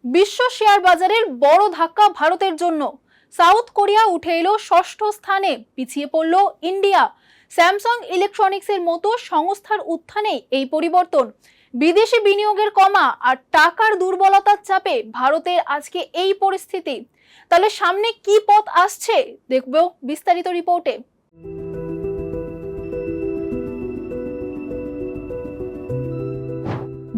বিশ্ব শেয়ার বাজারের বড় ধাক্কা ভারতের জন্য। সাউথ কোরিয়া উঠে এলো ষষ্ঠ স্থানে, পিছিয়ে পড়ল ইন্ডিয়া। স্যামসাং ইলেকট্রনিক্সের মতো সংস্থার উত্থানে এই পরিবর্তন। বিদেশি বিনিয়োগের কমা আর টাকার দুর্বলতার চাপে ভারতের আজকে এই পরিস্থিতি। তাহলে সামনে কি পথ আসছে দেখব বিস্তারিত রিপোর্টে।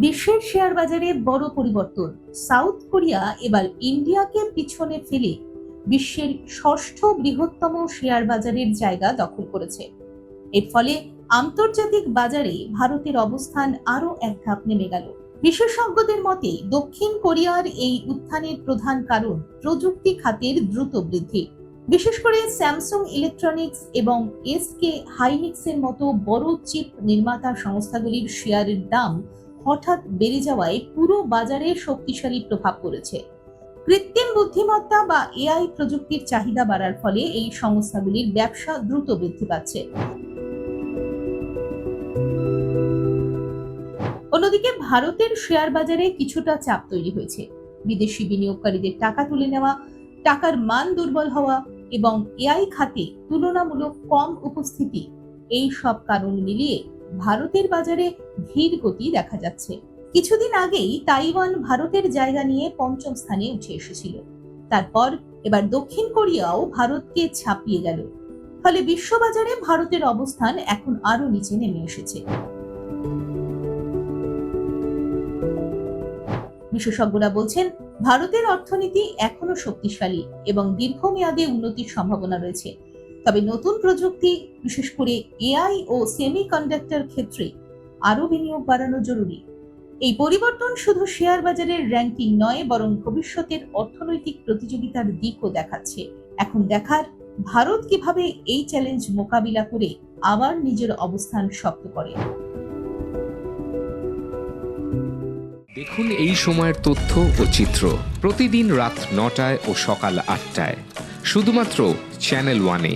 বিশ্বের শেয়ার বাজারে বড় পরিবর্তন। সাউথ কোরিয়া এবার ইন্ডিয়াকে পিছনে ফেলে বিশ্বের ষষ্ঠ বৃহত্তম শেয়ার বাজারের জায়গা দখল করেছে। এর ফলে আন্তর্জাতিক বাজারে ভারতের অবস্থান আরো এক ধাপ নেমে গেল। বিশেষজ্ঞদের মতে দক্ষিণ কোরিয়ার এই উত্থানের প্রধান কারণ প্রযুক্তি খাতের দ্রুত বৃদ্ধি। বিশেষ করে স্যামসাং ইলেকট্রনিক্স এবং এসকে হাইনিক্সের মতো বড় চিপ নির্মাতা সংস্থাগুলির শেয়ারের দাম হঠাৎ বেড়ে যাওয়ায় পুরো বাজারে শক্তিশালী প্রভাব পড়েছে। কৃত্রিম বুদ্ধিমত্তা বা এআই প্রযুক্তির চাহিদা বাড়ার ফলে এই সংস্থাগুলির ব্যবসা দ্রুত বৃদ্ধি পাচ্ছে। অন্যদিকে ভারতের শেয়ার বাজারে কিছুটা চাপ তৈরি হয়েছে। বিদেশি বিনিয়োগকারীদের টাকা তুলে নেওয়া, টাকার মান দুর্বল হওয়া এবং এআই খাতে তুলনামূলক কম উপস্থিতি, এই সব কারণ মিলিয়ে ভারতের বাজারে ধীর গতি দেখা যাচ্ছে। কিছুদিন আগেই তাইওয়ান ভারতের জায়গা নিয়ে পঞ্চম স্থানে উঠে এসেছিল। তারপর এবার দক্ষিণ কোরিয়াও ভারতকে ছাপিয়ে গেল। ফলে বিশ্ববাজারে ভারতের অবস্থান এখন আরো নিচে নেমে এসেছে। বিশেষজ্ঞরা বলছেন, ভারতের অর্থনীতি এখনো শক্তিশালী এবং দীর্ঘমেয়াদে উন্নতির সম্ভাবনা রয়েছে। তবে নতুন প্রযুক্তি, বিশেষ করে এআই ও সেমিকন্ডাক্টর ক্ষেত্রে আরো বিনিয়োগ বাড়ানো জরুরি। এই পরিবর্তন শুধু শেয়ার বাজারের র্যাঙ্কিং নয়, বরং ভবিষ্যতের অর্থনৈতিক প্রতিযোগিতার দিকও দেখাচ্ছে। এখন দেখার ভারত কিভাবে এই চ্যালেঞ্জ মোকাবিলা করে আবার নিজের অবস্থান শক্ত করে। দেখুন এই সময়ের তথ্য ও চিত্র প্রতিদিন রাত ৯টায় ও সকাল ৮টায় শুধুমাত্র চ্যানেল ওয়ানে।